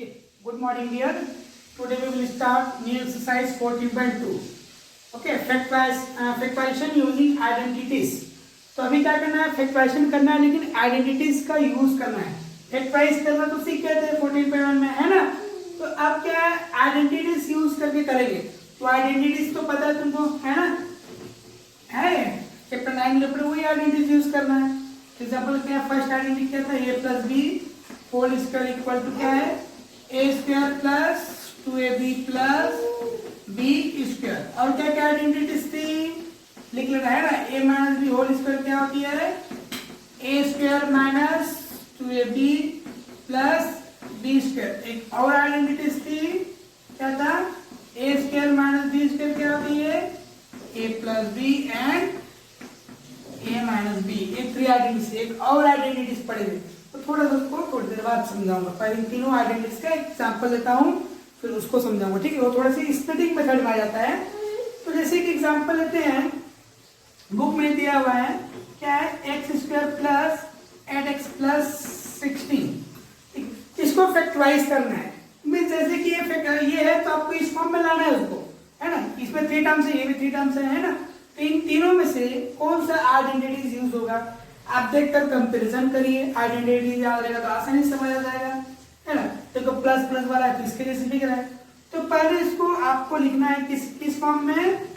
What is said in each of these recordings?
Okay, good morning dear. Today we will start new exercise 14.2. Okay, factorization using identities. तो अभी क्या करना है, फैक्टराइजेशन करना है लेकिन आइडेंटिटीज का यूज करना है. फैक्टराइज करना तो सीख गए थे 14.1 में, है ना. तो अब क्या है, आइडेंटिटीज यूज करके करेंगे. तो आइडेंटिटीज तो पता है तुमको, है ना, है चैप्टर 9 में वही आइडेंटिटीज यूज करना है. एग्जाम्पल क्या है, फर्स्ट आइडेंटिटी क्या था, a plus B whole square equal to क्या है, a square plus 2ab plus b square. और क्या क्या आइडेंटिटीज थी लिख लेना है ना. a minus B whole square क्या होती है, a square minus 2ab plus b square. एक और आइडेंटिटीज थी, क्या था, a square minus b square क्या होती है, a plus b and a minus B. एक थ्री आइडेंटिटीज. एक और आइडेंटिटीज पढ़ेंगे तो थोड़ा सा उसको थोड़ी देर बाद समझाऊंगा. पहले तीनों आइडेंटिटीज का एग्जांपल देता हूँ फिर उसको समझाऊंगा, ठीक है. वो थोड़ा सी स्प्लिटिंग मेथड में आ जाता है. तो जैसे कि एग्जांपल लेते हैं, बुक में दिया हुआ है क्या है, x square plus 8x plus 16. इसको फैक्टराइज करना है. मीन जैसे कि ये है तो आपको इस फॉर्म में लाना है उसको, है ना. इसमें 3 टर्म्स है, ये भी 3 टर्म्स है ना. तो इन तीनों में से कौन सा आइडेंटिटीज यूज होगा आप देखकर कंपैरिजन करिए. आइडेंटिटी याद रहेगा तो आसानी से समझ आ जाएगा, है ना. देखो प्लस प्लस वाला है तो इसके लिए लिख रहा है. तो पहले इसको आपको लिखना है किस फॉर्म में,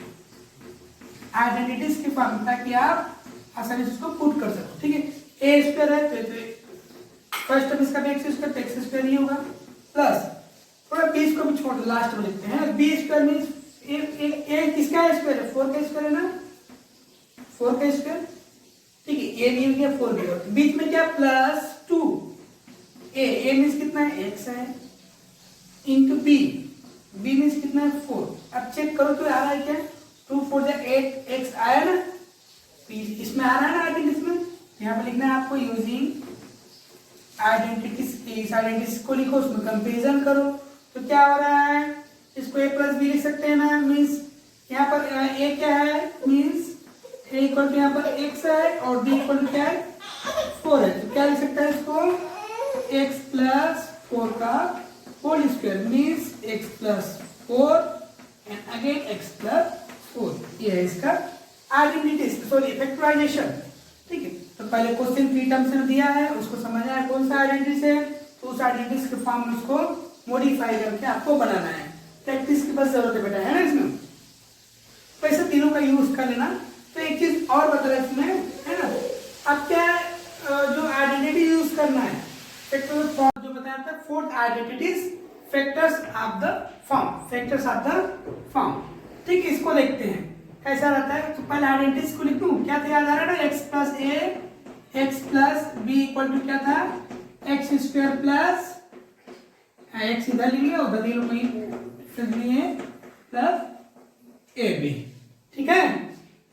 आइडेंटिटीज के फॉर्म में, ताकि आप आसानी से इसको पुट कर सको, ठीक है. ए स्क्वायर है तो फर्स्ट टर्म इसका एक्स स्क्वायर, एक्स स्क्वायर ही होगा प्लस थोड़ा बी को भी छोड़ लास्ट में लिखते हैं. बी स्क्वायर मींस ए किसका स्क्वायर है, 4 का स्क्वायर है ना, 4 का स्क्वायर, ठीक है. ए भी हो गया 4 भी हो गया. बीच में क्या प्लस 2, ए मींस कितना है, x है, इंटू बी मींस कितना है 4. अब चेक करो तो आ रहा है क्या, 2 4 8 x आया ना. इसमें आ रहा है ना आइडेंटिटीज में. यहाँ पे लिखना है आपको यूजिंग आइडेंटिटीज. इस आइडेंटिटीज को लिखो, उसमें कंपेरिजन करो. तो क्या हो रहा है, इसको a प्लस बी लिख सकते हैं ना. मीन्स यहाँ पर a क्या है, मीन्स a इक्वल टू यहाँ पर x है और b इक्वल टू क्या है 4 है. तो क्या लिख सकता है इसको, x प्लस 4 का whole square means x plus 4 and again x plus 4. ये है इसका आइडेंटिटी, सॉरी फैक्टराइजेशन, ठीक है. तो पहले क्वेश्चन 3 टर्म्स में दिया है, उसको समझना है कौन सा आइडेंटिटी है, तो उस आइडेंटिटी के फॉर्म में उसको मॉडिफाई करके आपको बनाना है. प्रैक्टिस की बस जरूरत है बेटा, है ना. इसमें तो ऐसे तीनों का यूज कर लेना. तो एक चीज और बता रहा इसमें, है ना. अब क्या जो आइडेंटिटी यूज करना है, फैक्टर फॉर्म जो बताया था, 4th identities factors of the form, factors of the form, ठीक है. इसको देखते हैं कैसा रहता है. तो पहले आइडेंटिटीज को लिख दूं. क्या था याद आ रहा है ना, x plus A X plus B equal to क्या था, एक्स स्क्वायर प्लस एक्स इधर लिख लिया उधर लिख लो प्लस ए बी, ठीक है.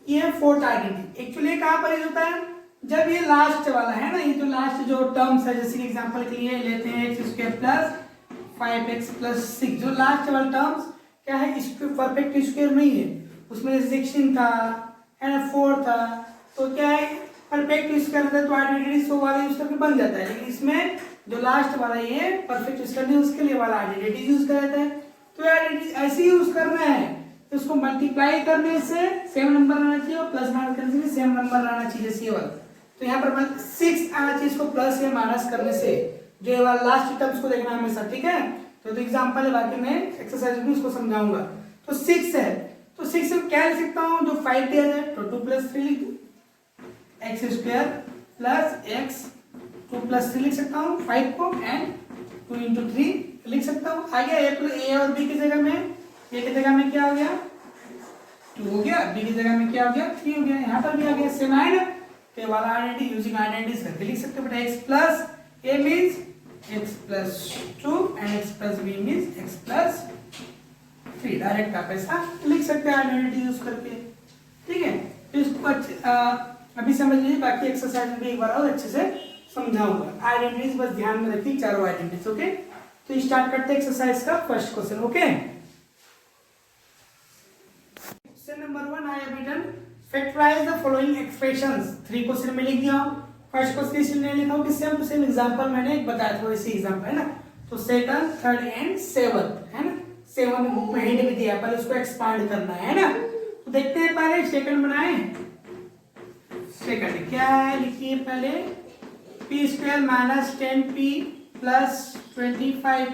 ये 4th आइडेंटिटी. एक्चुअली कहां पर यूज होता है, जब ये लास्ट वाला है ना, ये जो लास्ट जो टर्म्स है, जैसे एग्जांपल के लिए लेते हैं x square plus 5x plus 6. जो लास्ट वाला टर्म्स क्या है, इसको परफेक्ट स्क्वायर नहीं है, उसमें 16 था, है ना, 4 था. तो क्या है, परफेक्ट स्क्वायर था तो आइडेंटिटी सो वाला यूज करके बन जाता है. लेकिन इसमें जो लास्ट वाला ये परफेक्ट स्क्वायर नहीं, उसके लिए वाला आइडेंटिटी यूज कर जाता है. तो आइडेंटिटी ऐसे यूज करना है, तो उसको मल्टीप्लाई करने से सेम नंबर आना चाहिए और प्लस माइनस करने से सेम नंबर आना चाहिए, जैसे ये वाला. तो यहाँ पर 6 आना चाहिए, इसको प्लस या माइनस करने से जो ये वाला लास्ट टर्म्स को देखना हमेशा, ठीक है. तो एग्जांपल है, बाकी मैं एक्सरसाइज में उसको समझाऊंगा. तो 6 है तो 6 से क्या लिख सकता हूँ, जो 5 दिया है तो 2 प्लस 3 लिख दूँ, x square plus x 2 plus 3 लिख सकता हूँ 5 को, एंड 2 इंटू 3 लिख सकता हूँ. आ गया ए और बी की जगह में, ए की जगह में क्या हो गया 2 हो गया, बी की जगह में क्या हो गया 3 हो गया. यहाँ पर भी आ गया सेम है ना. तो वाला आइडेंटिटी यूजिंग आइडेंटिटीज करके लिख सकते हो बेटा. x plus a means x plus 2 and x plus b means x plus 3. Direct आप ऐसा लिख सकते हैं आइडेंटिटी यूज करके, ठीक है. तो इसको अभी समझ लीजिए, बाकी एक्सरसाइज में भी एक बार और अच्छे से समझाऊंगा. आइडेंटिटीज बस ध्यान में रखिए, चारों आइडेंटिटीज, ओके. तो स्टार्ट करते हैं एक्सरसाइज का first question, okay. Question number 1 I have written factorise the following expressions. 3 question में लिख दिया हूं. फर्स्ट क्वेश्चन इसलिए नहीं लिखा हूं कि सेम टू सेम एग्जांपल मैंने एक बताया था, वैसे एग्जांपल है ना. तो सेकंड, थर्ड एंड सेवंथ, है ना। सेवन बुक में हिंट भी दिया, पहले उसको एक्सपांड करना है ना। तो देखते हैं पहले सेकंड बनाए। सेकंड क्या है, लिखिए पहले P square minus 10p plus 25,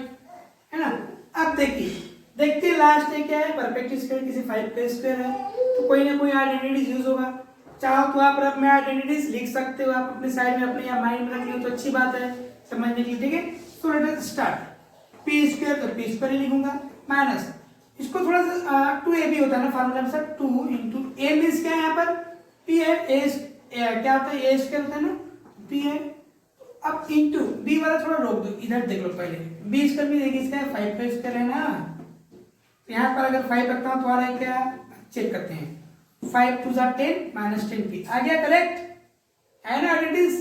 है ना। अब देखिए, देखते लास्ट में क्या है, परफेक्ट स्क्वायर किसी 5 का स्क्वायर है, तो कोई ना कोई आइडेंटिटीज यूज होगा। चाहो तो आप रफ में आइडेंटिटीज लिख सकते हो, आप अपने साइड में अपने या माइंड में रख लियो तो अच्छी बात है समझने के लिए, ठीक है। तो let us start. P square तो पी स्क्वायर ही लिखूंगा, माइनस इसको थोड़ा सा 2ab होता है ना फॉर्मूला में सर, 2 इंटू ए मीन्स क्या है यहाँ पर, p है, क्या होता है, ए स्क्वायर होता है ना, p है। अब इंटू b वाला थोड़ा रोक दो, इधर देख लो पहले, b स्क्वायर भी देखिए, इसका 5 का स्क्वायर है ना। तो यहाँ पर अगर 5 रखता हूँ तो आ रहा है क्या, चेक करते हैं, 5 2 10 माइनस 10p आ गया, करेक्ट है ना आइडेंटिटीज।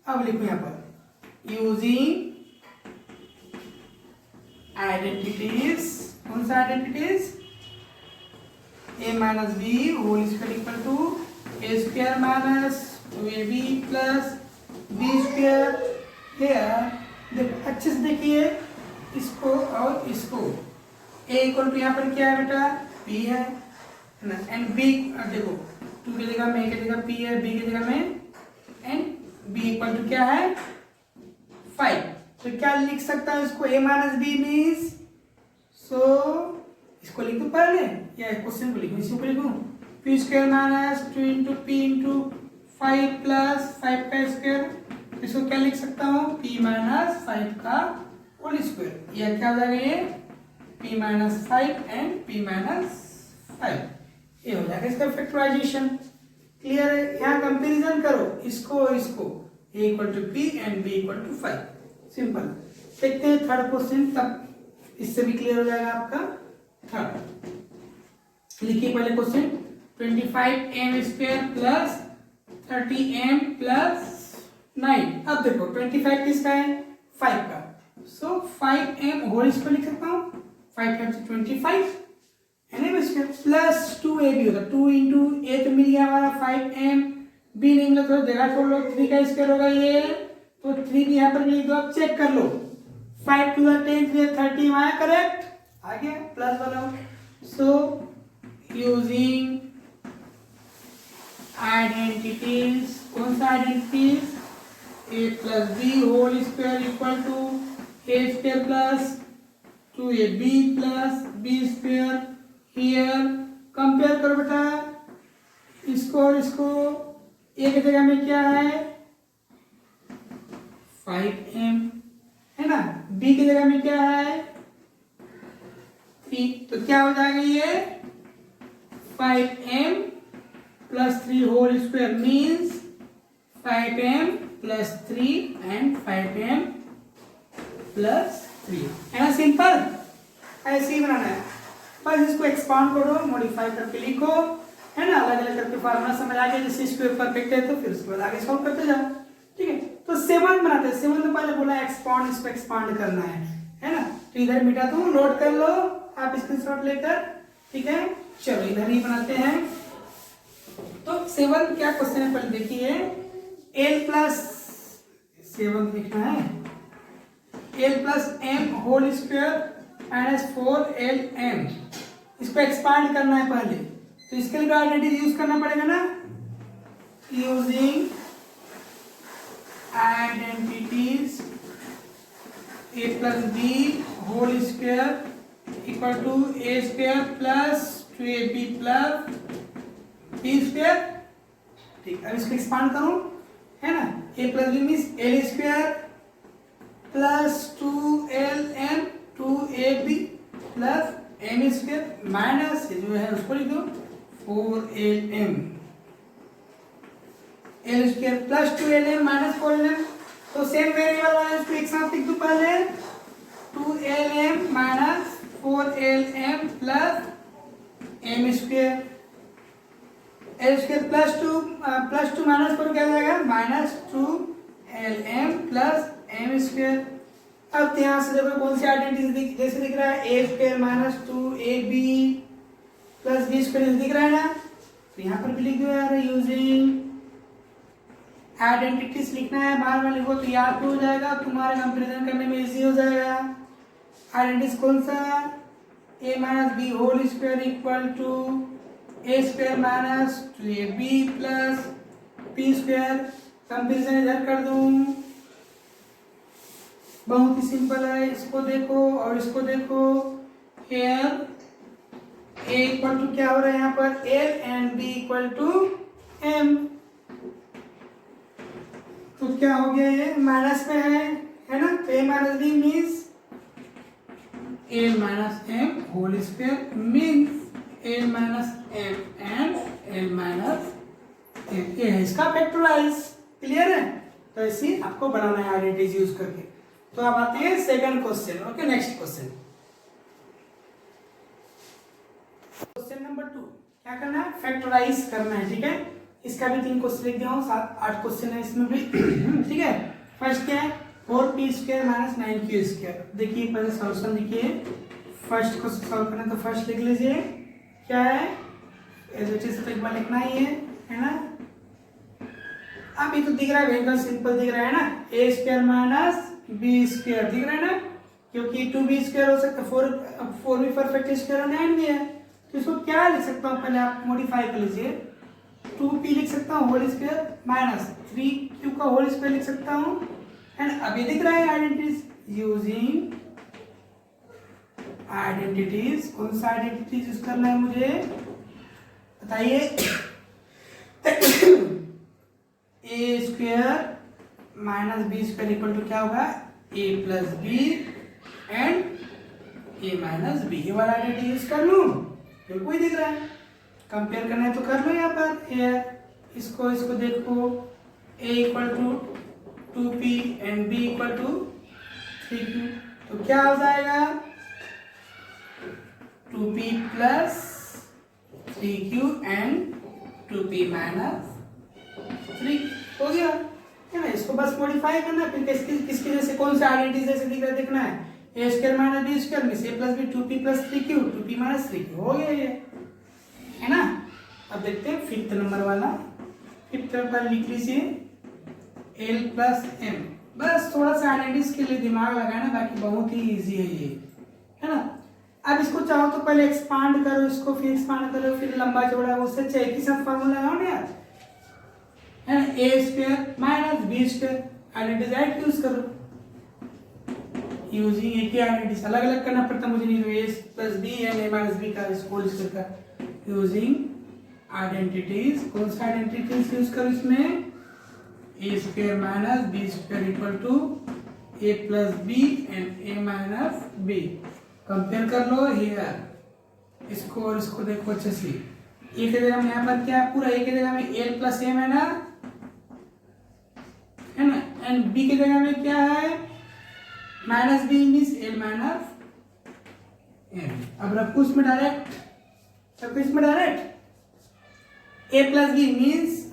अब लिखो यहाँ पर यूजिंग आइडेंटिटीज, कौन सा identities, a minus B whole square equal to A square minus 2ab plus B square. अच्छे से देखिए इसको और इसको, a इक्वल टू यहाँ पर क्या है बेटा, p है ना, एंड b देखो 2 की जगह में a की जगह p है, b की जगह में, एंड b इक्वल टू क्या है 5। तो क्या लिख सकता है इसको, a माइनस बी मीन्स, सो इसको लिख दूं पहले या क्वेश्चन को लिखूं, इसी को लिखूं, P square minus 2 into P into 5 plus 5 का स्क्वायर। इसको क्या लिख सकता हूँ, p माइनस 5 का होल स्क्वायर। यह क्या हो जाएगा, ये p minus 5 and p minus 5, ये हो जाएगा इसका फैक्टराइजेशन। क्लियर है, यहाँ कंपेरिजन करो इसको इसको, a equal to p and b equal to 5, simple. देखते हैं थर्ड क्वेश्चन, तब इससे भी क्लियर हो जाएगा आपका। थर्ड लिखिए पहले question, 25m square plus 30m plus 9। अब देखो 25 किसका है, 5 का, सो 5m होल स्क्वायर लिख सकता हूँ, 5 times 25 M square plus 2ab होगा, 2 इंटू ए तो मिल गया हमारा 5m, b नहीं मिला तो जगह छोड़ लो, 3 का स्क्वायर होगा ये, तो 3 भी यहाँ पर लिख दो। अब चेक कर लो, 5 टू 10 3 30 आया, करेक्ट आ गया, प्लस वाला। सो यूजिंग आइडेंटिटीज, कौन सा identities, a plus B whole square equal to A square plus 2ab plus B square. Here compare करो बेटा इसको और इसको, ए की जगह में क्या है 5m है ना, b की जगह में क्या है 3, तो क्या हो जाएगा ये 5m plus 3 whole square means 5m plus 3 and 5m plus 3, है ना, सिंपल। ऐसे ही बनाना है, बस इसको एक्सपांड करो, मॉडिफाई करके लिखो, है ना, अलग अलग करके फार्मूला समझ आ गया, जैसे स्क्वायर परफेक्ट है तो फिर उसके बाद आगे सॉल्व करते जाओ, ठीक है। तो 7 बनाते हैं, 7 में पहले बोला एक्सपांड, इसको एक्सपांड करना है ना। तो इधर मिटा दूं, नोट कर लो आप स्क्रीनशॉट लेकर, ठीक है। चलो इधर ही बनाते हैं। तो 7 क्या क्वेश्चन है पहले देखिए, l प्लस 7 लिखना है, l plus m whole square minus 4lm, इसको एक्सपांड करना है पहले, तो इसके लिए आइडेंटिटी यूज करना पड़ेगा ना, using identities a plus B whole square equal to A square plus 2ab plus B square, ठीक। अब इसको एक्सपांड करूं, है ना, a plus B means l square plus 2lm 2ab plus m square minus जो है उसको लिख दो 4lm, l square plus 2lm minus 4lm, तो सेम वेरिएबल वाला इसको एक साथ लिख दो पहले, 2lm minus 4lm plus m square, l square plus 2 minus 4 क्या हो जाएगा minus 2lm plus m square. अब यहाँ से देखो कौन सी आइडेंटिटी जैसे दिख रहा है, ए square minus 2ab plus B square दिख रहा है ना, तो यहाँ पर भी लिख दो यार, यूजिंग आइडेंटिटीज लिखना है, बार बार लिखो तो याद हो जाएगा, तुम्हारे कंपेरिजन करने में इजी हो जाएगा, आइडेंटिटी कौन सा, a minus B whole square equal to A square minus 2ab plus p square. Comparison इधर कर दूं, बहुत ही सिंपल है, इसको देखो और इसको देखो। हेयर ए इक्वल टू क्या हो रहा है यहाँ पर, L and B equal to M. तो क्या हो गया, ये माइनस में है ना, तो a minus b means l minus m whole square means l minus m and l minus m. ये है इसका फैक्टराइज। क्लियर है? तो ऐसे आपको बनाना है आइडेंटिटीज यूज करके। तो अब आते हैं second question. Okay, next question, question number 2। क्या करना है, फैक्टराइज करना है। ठीक है, इसका भी 3 क्वेश्चन लिख दिया हूँ, 7-8 क्वेश्चन है इसमें भी। ठीक है, फर्स्ट क्या है, 4p square minus 9q square. देखिए पहले सॉल्यूशन लिखिए, फर्स्ट को सॉल्व करना तो फर्स्ट लिख लीजिए क्या है, एज इट इज तो एक बार लिखना ही है ना। अब ये तो दिख रहा है, वेरिएबल सिंपल दिख रहा है ना, a square minus B square दिख रहा है ना, क्योंकि 2b स्क्वायर हो सकता है, 4 भी परफेक्ट स्क्वायर और 9 भी है। तो इसको क्या लिख सकता हूँ, पहले आप मॉडिफाई कर लीजिए, 2p लिख सकता हूँ होल स्क्वायर माइनस 3q का होल स्क्वायर लिख सकता हूँ। एंड अभी दिख रहा है आइडेंटिटीज, यूजिंग आइडेंटिटीज। कौन सा आइडेंटिटीज यूज करना है मुझे बताइए। A square minus B square equal to क्या होगा, a plus b and a minus b. ये वाला आइडेंटिटी यूज कर लूं, बिल्कुल ही दिख रहा है, कंपेयर करना है तो कर लो यहाँ पर। ये इसको देखो, a equal to 2p and b equal to 3q। तो क्या हो जाएगा, 2p plus 3q and 2p minus 3 हो गया है ना। इसको बस मॉडिफाई करना है, फिर किसकी जैसे कौन सा आइडेंटिटी जैसे दिख रहा है देखना है, ए स्क्वायर माइनस बी स्क्वायर में a plus B 2p plus 3q 2p minus 3q हो गया ये, है ना। अब देखते हैं फिफ्थ नंबर वाला। फिफ्थ नंबर लिख लीजिए एल प्लस एम। बस थोड़ा सा आइडेंटिटीज के लिए दिमाग लगाना, बाकी बहुत ही इजी है ये, है ना। अब इसको चाहो तो पहले एक्सपांड करो इसको, फिर एक्सपांड करो, फिर लंबा चौड़ा, उससे अच्छा एक ही साथ फॉर्मूला लगाओ ना यार, है ना। A square minus B square identities add use करो, यूजिंग एक ही आइडेंटिटीज, अलग अलग करना पड़ता मुझे नहीं, a plus b and a minus b का होल स्क्वायर का, यूजिंग आइडेंटिटीज। कौन सा आइडेंटिटीज यूज करो इसमें, a square minus B square equal to a plus b and a minus b. Compare कर लो हियर, इसको और इसको देखो अच्छे से। ए के जगह में यहाँ पर क्या है, पूरा ए के जगह में एल प्लस एम है ना, एंड बी के जगह में क्या है, minus b means l minus m. अब रखो इसमें डायरेक्ट, रखो इसमें direct, a plus B means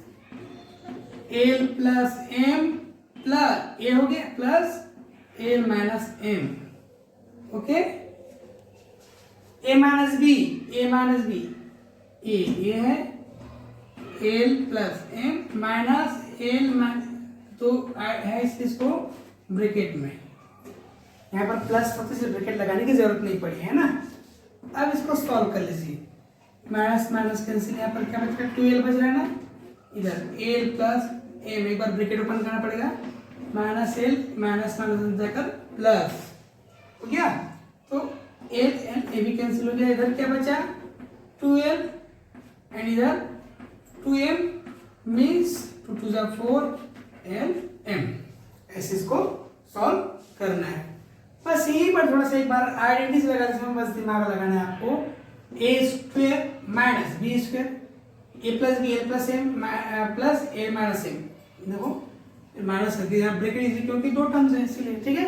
l plus m plus a हो गया plus l minus m. Okay, a minus b, a minus b a है l plus m minus l तो है इसको ब्रैकेट में, यहाँ पर प्लस होते से ब्रैकेट लगाने की जरूरत नहीं पड़ी है ना। अब इसको सॉल्व कर लीजिए, माइनस माइनस कैंसिल, यहाँ पर क्या बच रहा है, 2l बच रहा है ना, इधर एल प्लस एम, एक बार ब्रैकेट ओपन करना पड़ेगा, माइनस एल माइनस माइनस जाकर प्लस हो गया, तो एल एंड ए भी कैंसिल हो गया। इधर क्या बचा, 2l एंड इधर 2m मीन्स 2 2 4 एल एम। ऐसे इसको सॉल्व करना है, बस यहीं पर थोड़ा सा एक बार आइडेंटिटीज लगा इसमें बस दिमाग लगाना है आपको। A square minus B square, a plus b l plus m plus a minus m, देखो माइनस रख दिया ब्रैकेट इजी क्योंकि 2 टर्म्स हैं इसीलिए, ठीक है।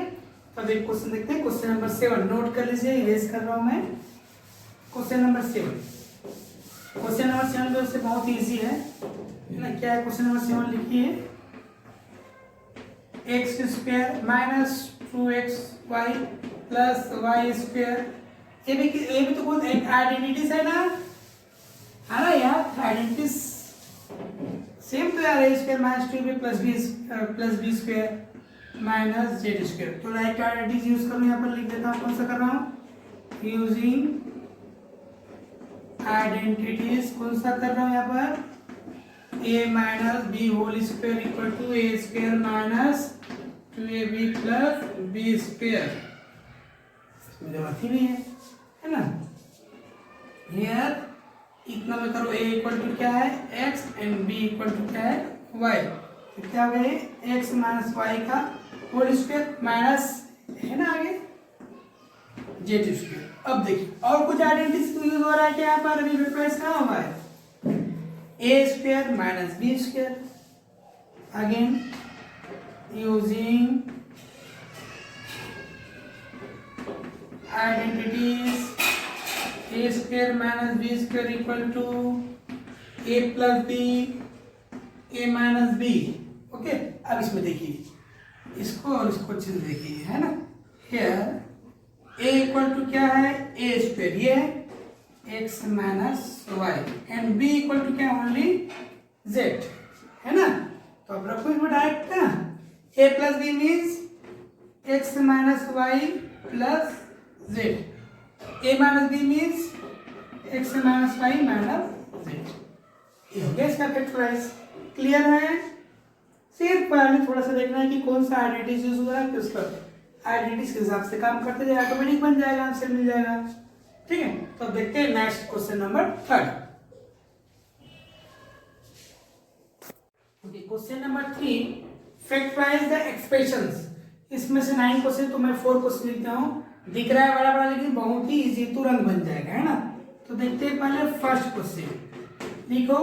अब एक क्वेश्चन देखते हैं, क्वेश्चन नंबर 7 नोट कर लीजिए, इरेज कर रहा हूं मैं। क्वेश्चन नंबर 7, क्वेश्चन नंबर 7 जो से बहुत इजी है ना। क्या है क्वेश्चन नंबर 7, लिखिए X square minus 2xy plus Y square. ये भी तो बहुत आइडेंटिटीज है ना, है ना यार, आइडेंटिटीज सेम तो यार, a square minus 2b plus B square minus z square. तो राइट आइडेंटिटीज यूज करूँ, यहाँ पर लिख देता हूँ, कौन सा कर रहा हूँ, यूजिंग आइडेंटिटीज, कौन सा कर रहा हूँ यहाँ पर, a minus B whole square equal to A square minus 2ab plus B square. इसमें जरूरत ही नहीं है ना। हियर इतना में करो, a इक्वल टू क्या है x and b equal to क्या है y। तो क्या हो गया, x माइनस वाई का होल स्क्वायर माइनस है ना आगे जेड स्क्वायर। अब देखिए और कुछ आइडेंटिटीज यूज हो रहा है क्या यहाँ पर, अभी वेक्टराइज कहाँ हुआ है, ए square minus B square, again using identities a square minus B square equal to a plus b a minus b. Okay, अब इसमें देखिए इसको और इसको अच्छे से देखिए, है ना। हियर a इक्वल टू क्या है, ए स्क्वायर, ये है x minus y, and b equal to क्या, ओनली z, है ना। तो अब रखो इसमें डायरेक्ट ना, a plus B means x minus y plus z, a minus b means x minus y minus z। ये हो गया इसका फैक्टराइज। क्लियर है, सिर्फ पहले थोड़ा सा देखना है कि कौन सा आइडेंटिटीज यूज हो रहा है, किस पर आइडेंटिटीज के हिसाब से काम करते जाए, ऑटोमेटिक बन जाएगा, आंसर मिल जाएगा। ठीक है, तो अब देखते हैं next question number 3। Okay, question number 3, factorise the expressions. इसमें से 9 क्वेश्चन, तो मैं 4 क्वेश्चन लिखता हूँ, दिख रहा है बड़ा बड़ा लेकिन बहुत ही इजी, तुरंत बन जाएगा, है ना। तो देखते हैं पहले फर्स्ट क्वेश्चन, लिखो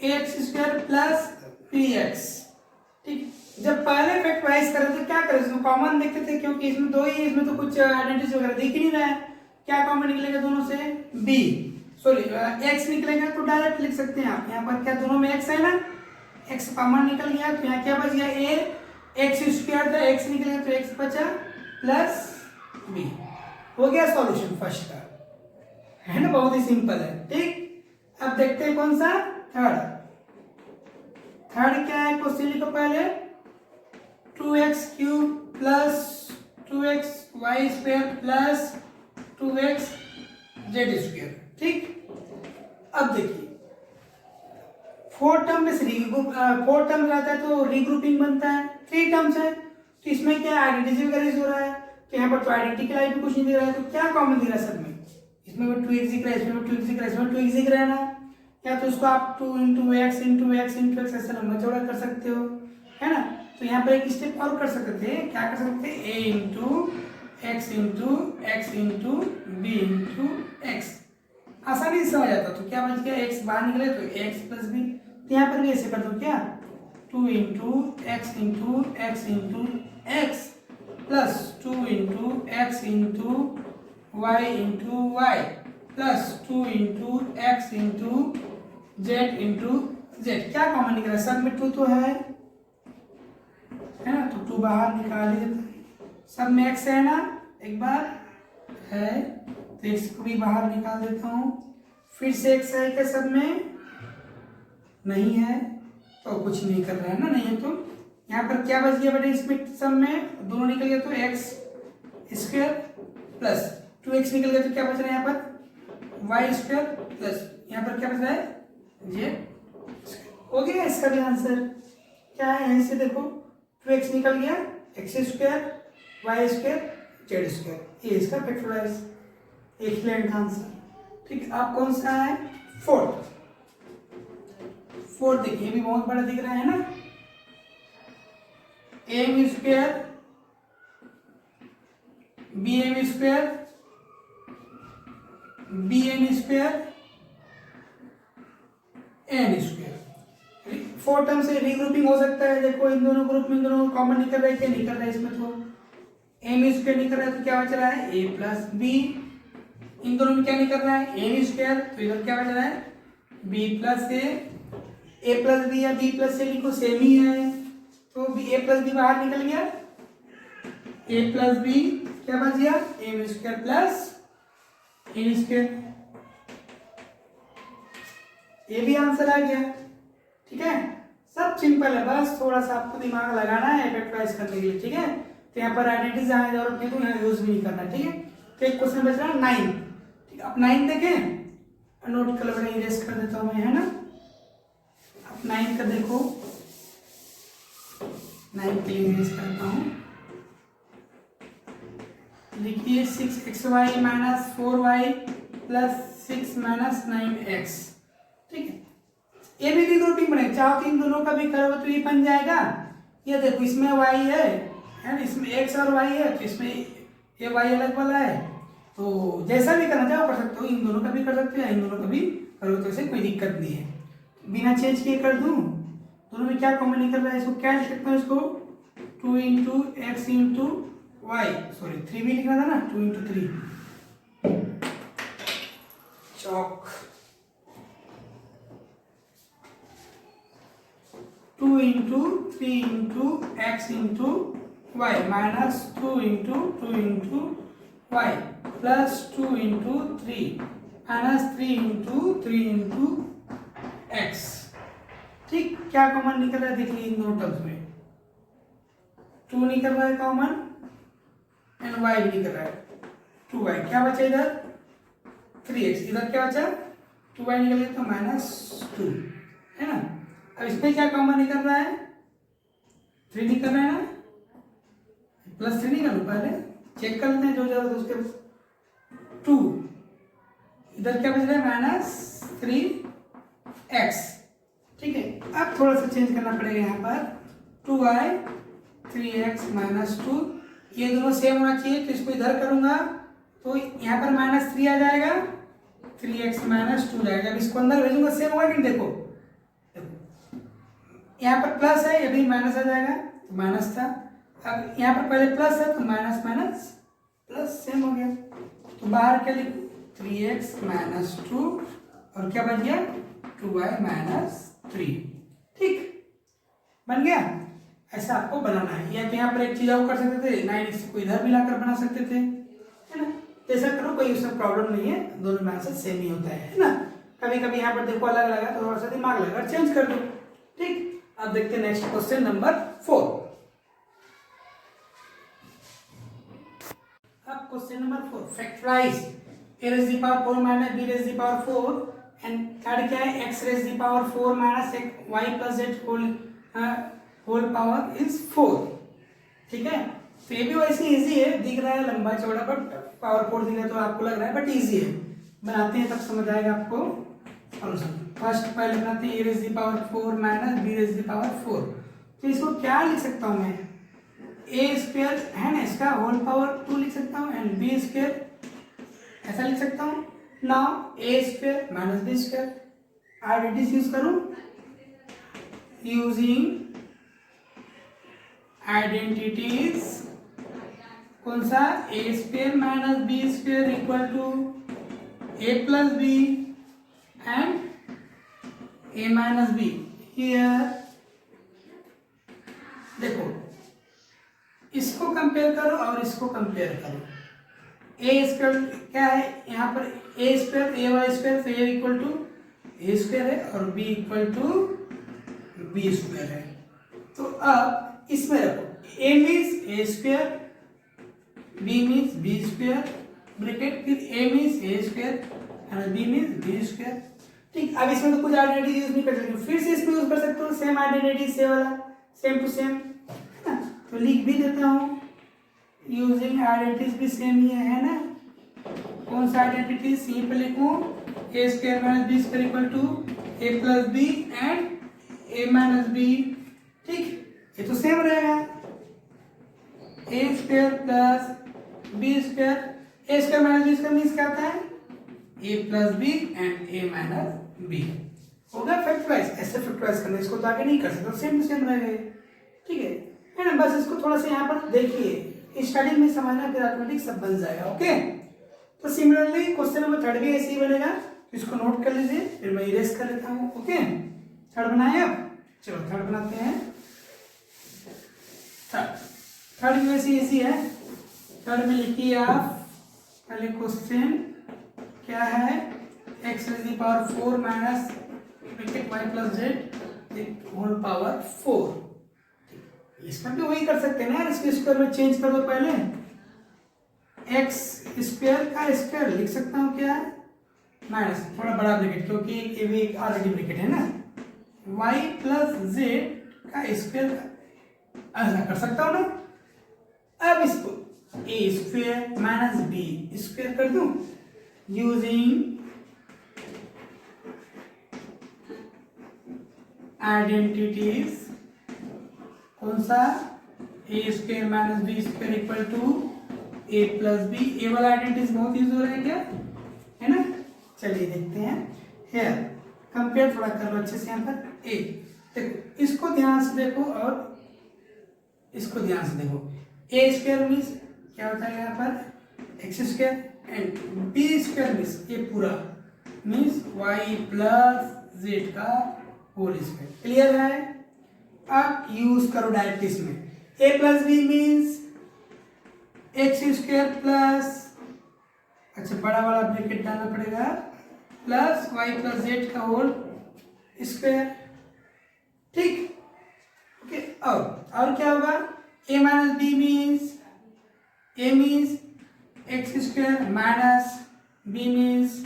x square plus P x. ठीक, जब पहले फैक्टराइज करें तो क्या करें, इसमें कॉमन देखते थे, क्योंकि इसमें दो ही है, इसमें तो कुछ आइडेंटिटी वगैरह दिख ही नहीं रहा है। क्या कॉमन निकलेगा दोनों से, b, सॉरी x निकलेगा, तो डायरेक्ट लिख सकते हैं आप, यहाँ पर क्या दोनों में x है ना, x कॉमन निकल गया, तो यहाँ क्या बच गया, a एक्स स्क्वायर था, x निकलेगा तो x बचा प्लस b। हो गया सॉल्यूशन फर्स्ट का, है ना, बहुत ही सिंपल है। ठीक, अब देखते हैं कौन सा थर्ड। थर्ड क्या है, क्वेश्चन लिखो पहले, 2x cube plus 2x y square plus 2x z square. ठीक, अब देखिए 4 टर्म में से 4 टर्म रहता है तो रीग्रुपिंग बनता है, 3 टर्म्स है तो इसमें क्या आइडेंटिटी वगैरह हो रहा है, तो यहाँ पर तो आइडेंटिटी लाइफ भी कुछ नहीं दे रहा है, तो क्या कॉमन दिख रहा है सब में, इसमें भी 2x दिख रहा है, इसमें भी 2x दिख रहा है, इसमें 2x दिख रहा है ना, या तो इसको आप 2 into x into x into x ऐसा लंबा चौड़ा कर सकते हो, है ना। तो यहाँ पर एक स्टेप और कर सकते थे, क्या कर सकते हैं, a into x into b into x, आसानी से समझ आता। तो क्या बच गया, x बाहर निकले तो x प्लस बी, तो यहाँ पर भी ऐसे कर दो क्या, 2 into x into x plus 2 into x into y plus 2 into x into z. क्या कॉमन निकला, सब में 2 तो है ना, तो 2 बाहर निकाल ही देते हैं, सब में x है ना, एक बार है तो x को भी बाहर निकाल देता हूँ, फिर से x है क्या, सब में नहीं है तो कुछ नहीं कर रहा है ना, नहीं है तो यहाँ पर क्या बच गया बेटे, इसमें सब में दोनों निकल गया तो x स्क्वायर प्लस 2x निकल गया तो क्या बच रहा है यहाँ पर वाई स्क्वायर प्लस यहाँ पर क्या बच रहा है जेड। हो गया इसका भी आंसर, क्या है यहीं से देखो 2x निकल गया, x square y square z square, ये इसका फैक्टराइज एक्सीलेंट आंसर। ठीक, अब कौन सा है, फोर्थ देखिए भी बहुत बड़ा दिख रहा है ना, m square b m square b n square n square, 4 term से रीग्रुपिंग हो सकता है। देखो इन दोनों ग्रुप में, इन दोनों कॉमन निकल रहा है क्या, निकल रहा है, इसमें तो एम स्क्वायर निकल रहा है तो क्या बच रहा है ए प्लस बी, इन दोनों में क्या निकल रहा है एन स्क्वायर, तो इधर क्या बच रहा है बी प्लस ए प्लस बी या बी प्लस ए लिखो सेम ही है, तो ए प्लस बी बाहर निकल गया, ए प्लस बी क्या बच गया m square plus n square, ये भी आंसर आ गया। ठीक है, सब सिंपल है, बस थोड़ा सा आपको दिमाग लगाना है फैक्टराइज करने के लिए, ठीक है। तो यहाँ पर आइडेंटिटीज आने की जरूरत नहीं, तो यहाँ यूज भी नहीं करना, ठीक है। तो एक क्वेश्चन बच रहा है 9, ठीक है। अब 9 देखें, नोट कर लो, इरेज कर देता हूँ मैं, है ना। अब 9 का देखो, 9 के लिए इरेज करता हूँ। लिखिए 6xy minus 4y plus 6 minus 9x, ठीक है। ये भी दी ग्रुपिंग बनेगी, चाहो तो इन दोनों का भी करो तो ये बन जाएगा। ये देखो इसमें y है ना, इसमें x और y है, तो इसमें ये y अलग वाला है। तो जैसा भी करना चाहो कर सकते हो, इन दोनों का भी कर सकते हो, इन दोनों का भी करो, तो इसे कोई दिक्कत नहीं है। बिना चेंज किए कर दूं, दोनों में क्या कॉमन निकल रहा है, इसको क्या लिख सकता हूँ, इसको 2 into x into y, sorry 3 भी लिखना था ना, 2 इंटू 3 चौक, 2 into 3 into x into y minus 2 into y plus 2 into 3 minus 3 into x, ठीक। क्या कॉमन निकल रहा है देख लीजिए इन दोनों टर्म्स में, 2 निकल रहा है कॉमन एंड y भी निकल रहा है, 2y, क्या बचा इधर 3x, इधर क्या बचा 2y निकल गया, तो -2 है ना। अब इसमें क्या कॉमन निकल रहा है, 3 निकल रहा है ना, +3 निकालो, पहले चेक कर लेते हैं जो जरूरत है उसके। 2 इधर क्या बच रहा है -3x, ठीक है। अब थोड़ा सा चेंज करना पड़ेगा यहाँ पर, 2y 3x -2, ये दोनों सेम होना चाहिए, तो इसको इधर करूंगा तो यहाँ पर -3 आ जाएगा, 3x -2 जाएगा। अब इसको अंदर भेजूंगा सेम होगा कि देखो, यहाँ पर प्लस है, ये भी माइनस आ जाएगा, तो माइनस था। अब यहाँ पर पहले प्लस है, तो माइनस माइनस प्लस सेम हो गया, तो बाहर क्या लिखूं 3x -2 और क्या बच गया 2y -3, ठीक बन गया। ऐसा आपको बनाना है, या तो यहाँ पर एक चीज और कर सकते थे, 9x को इधर मिलाकर बना सकते थे, है ना। ऐसा करो, कोई उसमें प्रॉब्लम नहीं है, दोनों में आंसर सेम ही होता है ना। कभी कभी यहाँ पर देखो अलग अलग है, तो थोड़ा सा दिमाग लगा चेंज कर दो, ठीक। अब देखते हैं नेक्स्ट क्वेश्चन नंबर 4। अब question number 4, factorise a raised to the power 4 minus b raised to the power 4 and third क्या है x raised to the power 4 minus y plus z whole power is 4, ठीक है। तो ये भी वैसे easy है, दिख रहा है लंबा चौड़ा, बट पावर 4 दिख रहा है तो आपको लग रहा है, बट इजी है, बनाते हैं तब समझ आएगा आपको सॉल्यूशन। फर्स्ट पहले बनाते हैं a raised to the power 4 minus b raised to the power 4, तो इसको क्या लिख सकता हूँ मैं, a स्क्वायर है ना, इसका होल पावर 2 लिख सकता हूँ, एंड b स्क्वायर ऐसा लिख सकता हूँ। Now a square minus b square, identities use करूँ, यूजिंग आइडेंटिटीज, कौन सा a square minus b square equal to a plus b and a minus b। Here देखो, इसको कंपेयर करो और इसको कंपेयर करो, a स्क्वायर क्या है यहाँ पर, a square a y square, तो a equal to a square है और b equal to b square है। तो अब इसमें रखो, a means a square, b means b square, bracket, फिर a means a square and b means b square, ठीक। अब इसमें तो कुछ आइडेंटिटी यूज नहीं कर सकते, फिर से इसमें यूज कर सकते हो सेम आइडेंटिटी, से वाला सेम टू सेम, है ना। तो लिख भी देता हूँ, यूजिंग आइडेंटिटीज भी सेम ही है ना। कौन सा आइडेंटिटी, सी पे लिखूं a square minus b square equal to a plus b and a minus b, ठीक। ये तो सेम रहेगा, a square plus b square, a square minus b square means क्या होता है a plus b and a minus b, होगा factorise. ऐसे factorise करना, इसको तो आगे नहीं कर सकते, सेम टू सेम रहेगा, ठीक है ना। बस इसको थोड़ा सा यहाँ पर देखिए, स्टार्टिंग में समझना, फिर ऑटोमेटिक सब बन जाएगा, ओके। तो सिमिलरली क्वेश्चन नंबर 3 भी ऐसे ही बनेगा, इसको नोट कर लीजिए, फिर मैं इरेज कर लेता हूँ, ओके। थर्ड बनाए, अब चलो थर्ड बनाते हैं। थर्ड में वैसे इजी है, थर्ड में लिखिए आप पहले क्वेश्चन क्या है, x raised to the power 4 minus bracket y plus z whole power 4। इसमें भी वही कर सकते हैं ना यार, इसके स्क्वायर में चेंज कर दो पहले, एक्स स्क्वायर का स्क्वायर लिख सकता हूँ क्या है माइनस थोड़ा बड़ा ब्रैकेट, क्योंकि ये भी एक ऑलरेडी ब्रैकेट है ना, y प्लस जेड का स्क्वायर ऐसा कर सकता हूँ ना। अब इसको a square minus B square कर दूं यूजिंग आइडेंटिटीज, कौन सा, a square minus B square equal to a plus b. A वाला आइडेंटिटीज बहुत यूज हो रहा है क्या, है ना। चलिए देखते हैं, हेयर कंपेयर थोड़ा कर लो अच्छे से। यहाँ पर ए देखो, इसको ध्यान से देखो और इसको ध्यान से देखो। ए स्क्वायर मीन्स क्या होता है यहाँ पर x square, and b square means ये पूरा मीन्स वाई प्लस जेड का होल स्क्वायर। क्लियर है। अब यूज करो डायरेक्ट इसमें, a plus B means x square plus, अच्छा बड़ा वाला ब्रैकेट डालना पड़ेगा, प्लस वाई प्लस जेड का होल स्क्वायर। ठीक, ओके। और क्या होगा, a minus b means a means x square minus b means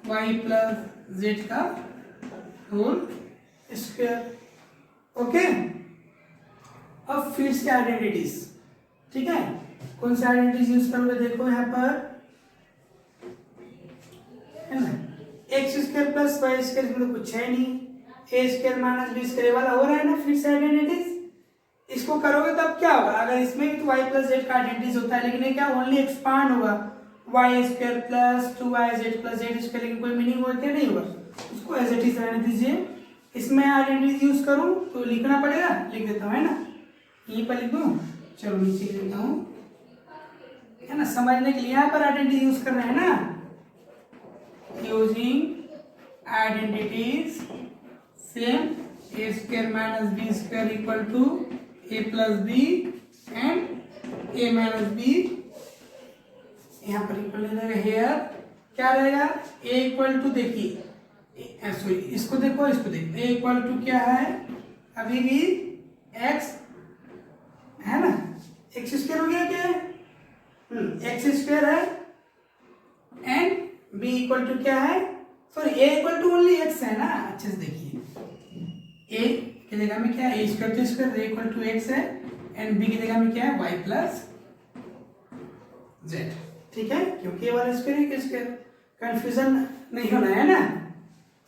y plus z का होल स्क्वायर। ओके, अब फिर से आइडेंटिटीज, ठीक है। कौन सी आइडेंटिटीज यूज करोगे, देखो यहाँ पर है ना, x square plus Y square में तो कुछ है नहीं, a square minus B square वाला हो रहा है ना, फिर से आइडेंटिटीज। इसको करोगे तब क्या होगा, अगर इसमें भी तो वाई प्लस जेड का आइडेंटिटीज होता है, लेकिन ये क्या ओनली एक्सपांड होगा, y square plus 2y z plus z square, लेकिन कोई मीनिंग होगा क्या, नहीं होगा। उसको एज इट इज रहने दीजिए। इसमें आइडेंटिटीज यूज करूं तो लिखना पड़ेगा, लिख देता हूँ है ना, यहीं पर लिख दूं, चलो नीचे लिख देता हूँ, है ना, समझने के लिए यहाँ पर आइडेंटिटी यूज कर रहे हैं ना, using identities same, a square minus B square equal to a plus b and a minus b, यहाँ पर इक्वल रहेगा, हेयर क्या रहेगा, ए इक्वल टू, देखिए सॉरी इसको देखो, इसको देखो, ए इक्वल टू क्या है, अभी भी एक्स है ना, एक्स स्क्वायर हो गया क्या, एक्स स्क्वायर है, एंड बी इक्वल टू क्या है, sorry a equal to only x है ना, अच्छे से देखिए, ए की जगह में क्या है, ए square to square, a equal to x है, एंड बी की जगह में क्या है, वाई प्लस जेड। ठीक है, क्योंकि ए वाला स्क्वायर है कि स्क्वायर, कंफ्यूजन नहीं होना है ना।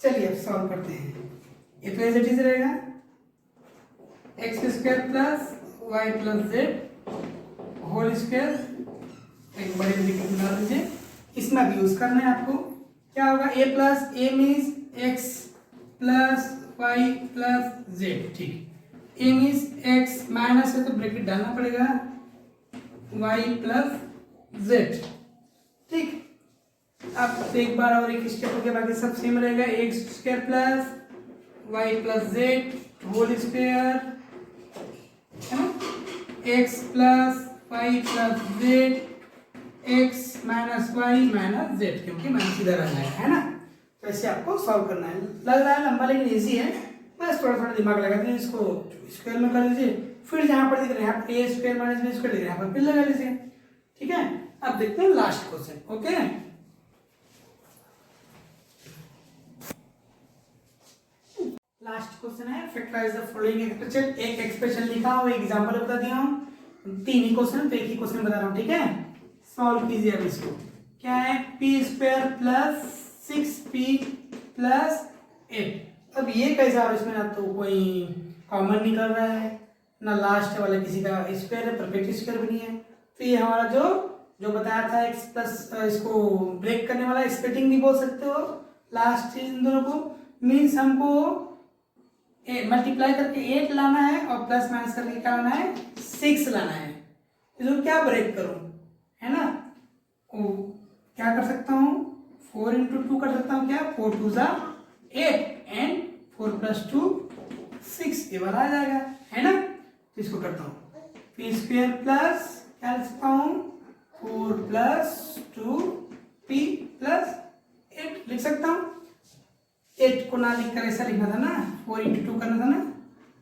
चलिए अब सॉल्व करते हैं, ये तो एज इट इज रहेगा, x square plus y plus z whole square, एक बड़े ब्रैकेट में डाल दीजिए, इसमें भी यूज करना है आपको। क्या होगा, a plus a means x plus y plus z, ठीक, ए मीन्स एक्स माइनस है तो ब्रैकेट डालना पड़ेगा, वाई प्लस जेड। ठीक, अब एक बार और एक स्टेप हो गया, बाकी सब सेम रहेगा, x square plus y plus z whole square, है ना, x plus y plus z, x minus y minus z, क्योंकि माइनस इधर आ जाएगा, है ना। तो ऐसे आपको सॉल्व करना है, लग रहा है लंबा लेकिन इजी है, बस थोड़ा थोड़ा दिमाग लगा दीजिए, इसको स्क्वायर में कर लीजिए, फिर जहाँ पर दिख रहा है यहाँ पर ए स्क्वायर माइनस बी स्क्वायर दिख रहा है यहाँ पर फिर लगा लीजिए। ठीक है, अब देखते हैं last question. Okay, last question है, फैक्टराइज द फॉलोइंग एक्सप्रेशन। एक एक्सप्रेशन लिखा हूं, एग्जांपल बता दिया हूं, तीन ही क्वेश्चन, तो एक ही क्वेश्चन बता रहा हूं। ठीक है, सॉल्व कीजिए अब इसको। क्या है, P square plus 6p plus 8। अब ये कैसा, और इसमें ना तो कोई कॉमन निकल रहा है, ना लास्ट वाला किसी का स्क्वायर है, परफेक्ट स्क्वायर भी नहीं है, तो ये हमारा जो बताया था एक्स प्लस, इसको ब्रेक करने वाला स्प्लिटिंग भी बोल सकते हो, लास्ट इन दोनों को, मीन्स हमको मल्टीप्लाई करके 8 लाना है और प्लस माइनस करके क्या लाना है, 6 लाना है। इसको क्या ब्रेक करूं, है ना, क्या कर सकता हूं, 4 इंटू 2 कर सकता हूं, क्या 4 2 जा 8 एंड 4 प्लस 2 6, ये वाला आ जाएगा, है ना। तो इसको करता हूं, पी स्क्वायर प्लस क्या लिख सकता हूं, 4 प्लस 2 पी प्लस 8 लिख सकता हूं। 8 को ना लिखकर ऐसा लिखना था ना, 4 इंटू 2 करना था ना,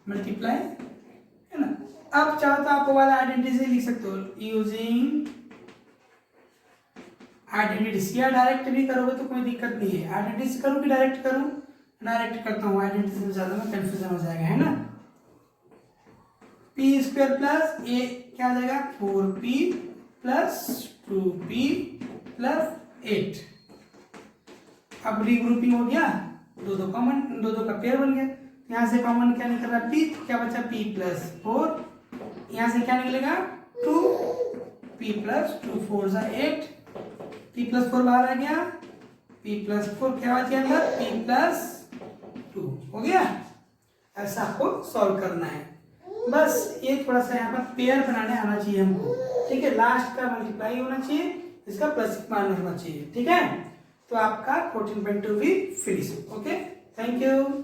मल्टीप्लाई, है ना। अब चाहो तो आप वाला आइडेंटिटी से लिख सकते हो, यूजिंग आइडेंटिटी, या डायरेक्ट भी करोगे तो कोई दिक्कत नहीं है। आइडेंटिटी से करूँ कि डायरेक्ट करूँ? डायरेक्ट करता हूँ, आइडेंटिटी से ज़्यादा में कंफ्यूजन हो जाएगा, है ना। पी स्क्वायर प्लस ए क्या आ जाएगा, 4p प्लस 2p प्लस 8। अब रीग्रुपिंग हो गया, दो दो कॉमन, दो दो का पेयर बन गया। यहाँ से कॉमन क्या निकल रहा है, p, क्या बचा p प्लस 4। यहाँ से क्या निकलेगा 2, p प्लस 2 4 जा 8, p प्लस 4 बाहर आ गया, p प्लस 4 क्या बचा अंदर, p प्लस 2 हो गया। ऐसा आपको सॉल्व करना है, बस ये थोड़ा सा यहाँ पर पेयर बनाने आना चाहिए हमको, ठीक है। लास्ट का मल्टीप्लाई होना चाहिए, इसका प्लस माइनस होना चाहिए, ठीक है। तो आपका 14.2 भी फिनिश। Okay, thank you.